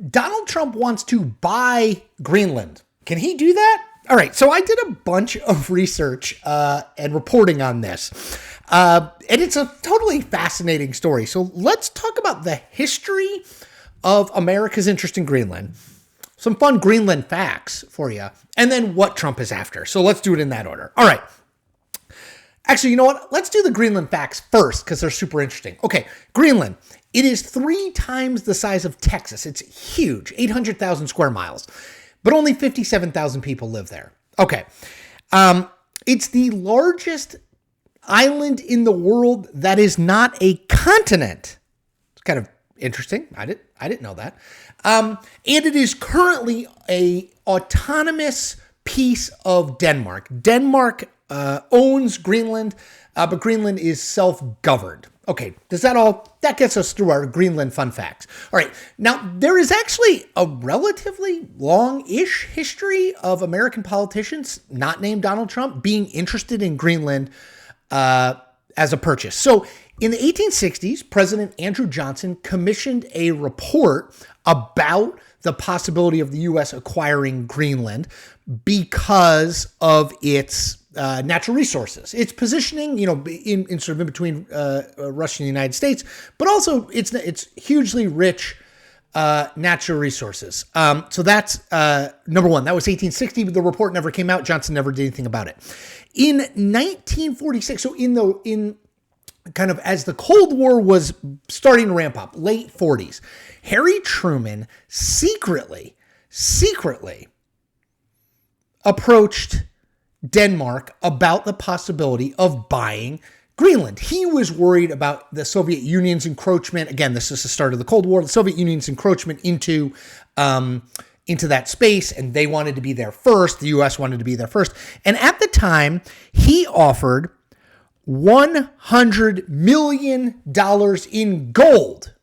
Donald Trump wants to buy Greenland. Can he do that? All right, so I did a bunch of research and reporting on this. And it's a totally fascinating story. So let's talk about the history of America's interest in Greenland. Some fun Greenland facts for you. And then what Trump is after. So let's do it in that order. All right. Actually, you know what? Let's do the Greenland facts first because they're super interesting. Okay, Greenland. It is 3 times the size of Texas. It's huge, 800,000 square miles. But only 57,000 people live there. Okay. It's the largest island in the world that is not a continent. It's kind of interesting. I didn't know that. And it is currently a autonomous piece of Denmark. Denmark owns Greenland, but Greenland is self-governed. Okay, that gets us through our Greenland fun facts. All right, now there is actually a relatively long-ish history of American politicians, not named Donald Trump, being interested in Greenland as a purchase. So in the 1860s, President Andrew Johnson commissioned a report about the possibility of the U.S. acquiring Greenland because of its natural resources. Its positioning, in sort of in between Russia and the United States, but also it's hugely rich natural resources. So that's number one. That was 1860, but the report never came out. Johnson never did anything about it. In 1946, so in kind of as the Cold War was starting to ramp up, late 40s, Harry Truman secretly approached Denmark about the possibility of buying Greenland. He was worried about the Soviet Union's encroachment. Again, this is the start of the Cold War. The Soviet Union's encroachment into that space, and they wanted to be there first. The U.S. wanted to be there first. And at the time, he offered $100 million in gold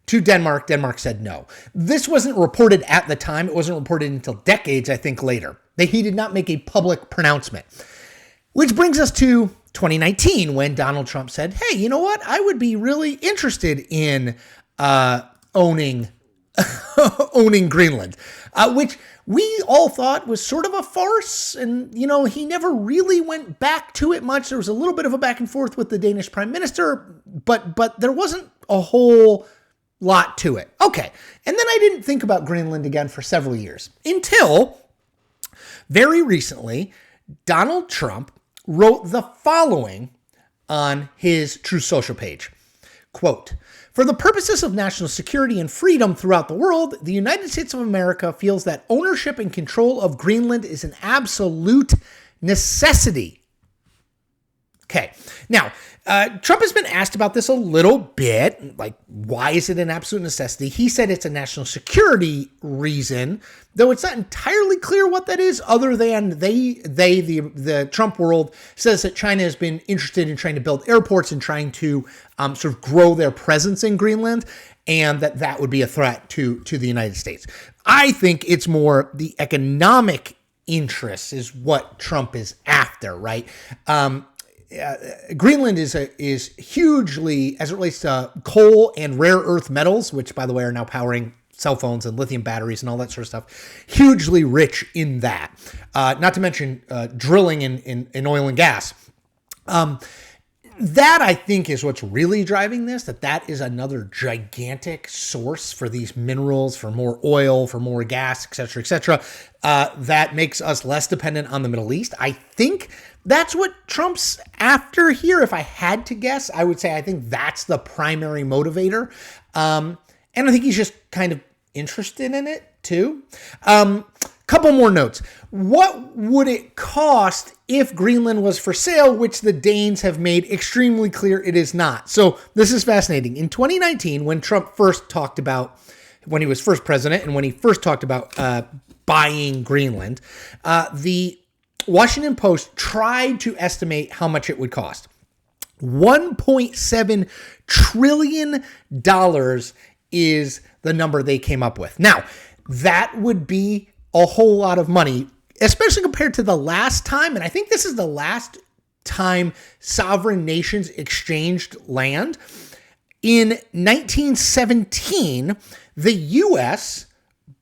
to Denmark. Denmark said no. This wasn't reported at the time. It wasn't reported until decades, I think, later. He did not make a public pronouncement. Which brings us to 2019 when Donald Trump said, hey, you know what? I would be really interested in owning Greenland, which we all thought was sort of a farce. And, he never really went back to it much. There was a little bit of a back and forth with the Danish prime minister, but there wasn't a whole lot to it. Okay. And then I didn't think about Greenland again for several years until very recently, Donald Trump wrote the following on his Truth Social page. Quote, for the purposes of national security and freedom throughout the world, the United States of America feels that ownership and control of Greenland is an absolute necessity. Okay. Now, Trump has been asked about this a little bit, like, why is it an absolute necessity? He said it's a national security reason, though it's not entirely clear what that is, other than the Trump world says that China has been interested in trying to build airports and trying to sort of grow their presence in Greenland, and that would be a threat to the United States. I think it's more the economic interests is what Trump is after, right? Greenland is hugely, as it relates to coal and rare earth metals, which, by the way, are now powering cell phones and lithium batteries and all that sort of stuff, hugely rich in that. Not to mention drilling in oil and gas. That, I think, is what's really driving this, that is another gigantic source for these minerals, for more oil, for more gas, et cetera, that makes us less dependent on the Middle East. I think that's what Trump's after here. If I had to guess, I would say I think that's the primary motivator. And I think he's just kind of interested in it too. Couple more notes. What would it cost if Greenland was for sale, which the Danes have made extremely clear it is not? So this is fascinating. In 2019, when Trump first talked about, when he was first president and when he first talked about buying Greenland, the Washington Post tried to estimate how much it would cost. $1.7 trillion is the number they came up with. Now, that would be a whole lot of money, especially compared to the last time, and I think this is the last time sovereign nations exchanged land. In 1917, the U.S.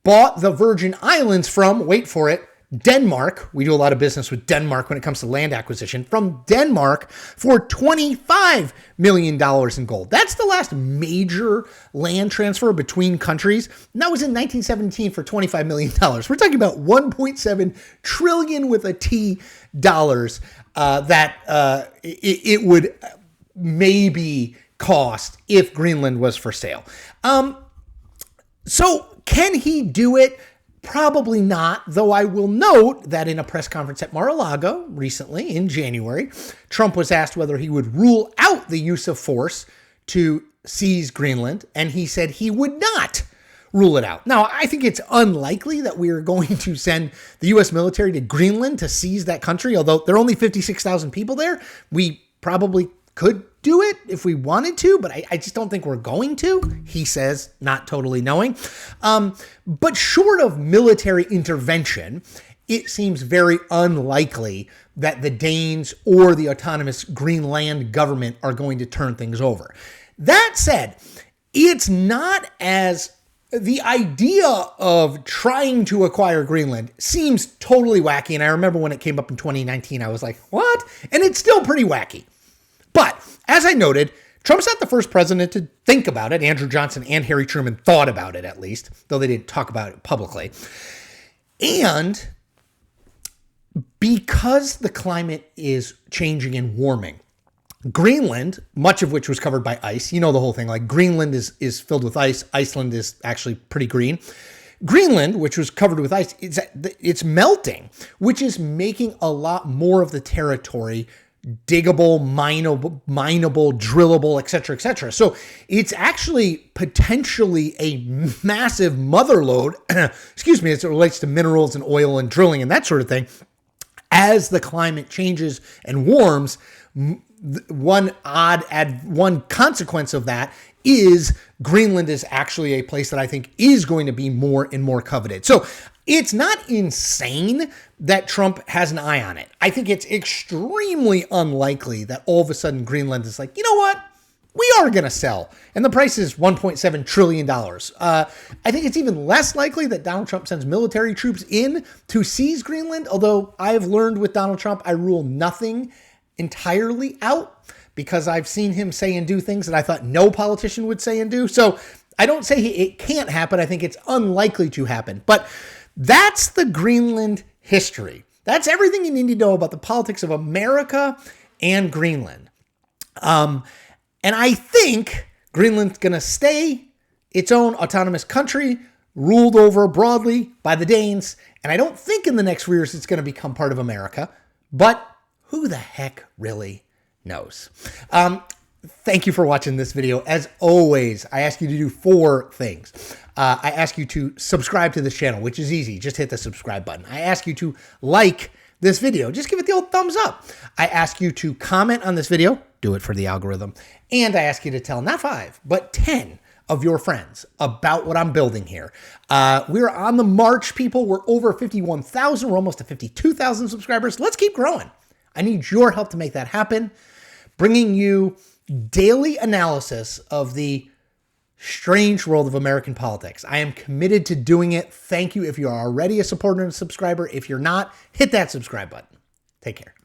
bought the Virgin Islands from, wait for it, Denmark. We do a lot of business with Denmark when it comes to land acquisition. From Denmark for $25 million in gold. That's the last major land transfer between countries. And that was in 1917 for $25 million. We're talking about 1.7 trillion with a T dollars that it would maybe cost if Greenland was for sale. So can he do it? Probably not, though I will note that in a press conference at Mar-a-Lago recently in January, Trump was asked whether he would rule out the use of force to seize Greenland, and he said he would not rule it out. Now, I think it's unlikely that we are going to send the U.S. military to Greenland to seize that country, although there are only 56,000 people there. We probably could do it if we wanted to, but I just don't think we're going to, he says, not totally knowing. But short of military intervention, it seems very unlikely that the Danes or the autonomous Greenland government are going to turn things over. That said, it's not as the idea of trying to acquire Greenland seems totally wacky. And I remember when it came up in 2019, I was like, what? And it's still pretty wacky. But as I noted, Trump's not the first president to think about it. Andrew Johnson and Harry Truman thought about it, at least, though they didn't talk about it publicly. And because the climate is changing and warming, Greenland, much of which was covered by ice, you know the whole thing, like Greenland is filled with ice. Iceland is actually pretty green. Greenland, which was covered with ice, it's melting, which is making a lot more of the territory diggable, mineable, drillable, et cetera, et cetera. So it's actually potentially a massive mother lode, excuse me, as it relates to minerals and oil and drilling and that sort of thing. As the climate changes and warms, one consequence of that is Greenland is actually a place that I think is going to be more and more coveted. So it's not insane that Trump has an eye on it. I think it's extremely unlikely that all of a sudden Greenland is like, you know what? We are going to sell. And the price is $1.7 trillion. I think it's even less likely that Donald Trump sends military troops in to seize Greenland. Although I've learned with Donald Trump, I rule nothing entirely out because I've seen him say and do things that I thought no politician would say and do. So I don't say it can't happen. I think it's unlikely to happen. But that's the Greenland history. That's everything you need to know about the politics of America and Greenland. And I think Greenland's going to stay its own autonomous country, ruled over broadly by the Danes. And I don't think in the next few years it's going to become part of America. But who the heck really knows? Thank you for watching this video. As always, I ask you to do 4 things. I ask you to subscribe to this channel, which is easy. Just hit the subscribe button. I ask you to like this video. Just give it the old thumbs up. I ask you to comment on this video. Do it for the algorithm. And I ask you to tell not 5, but 10 of your friends about what I'm building here. We're on the march, people. We're over 51,000. We're almost at 52,000 subscribers. Let's keep growing. I need your help to make that happen. Bringing you daily analysis of the strange world of American politics. I am committed to doing it. Thank you if you are already a supporter and a subscriber. If you're not, hit that subscribe button. Take care.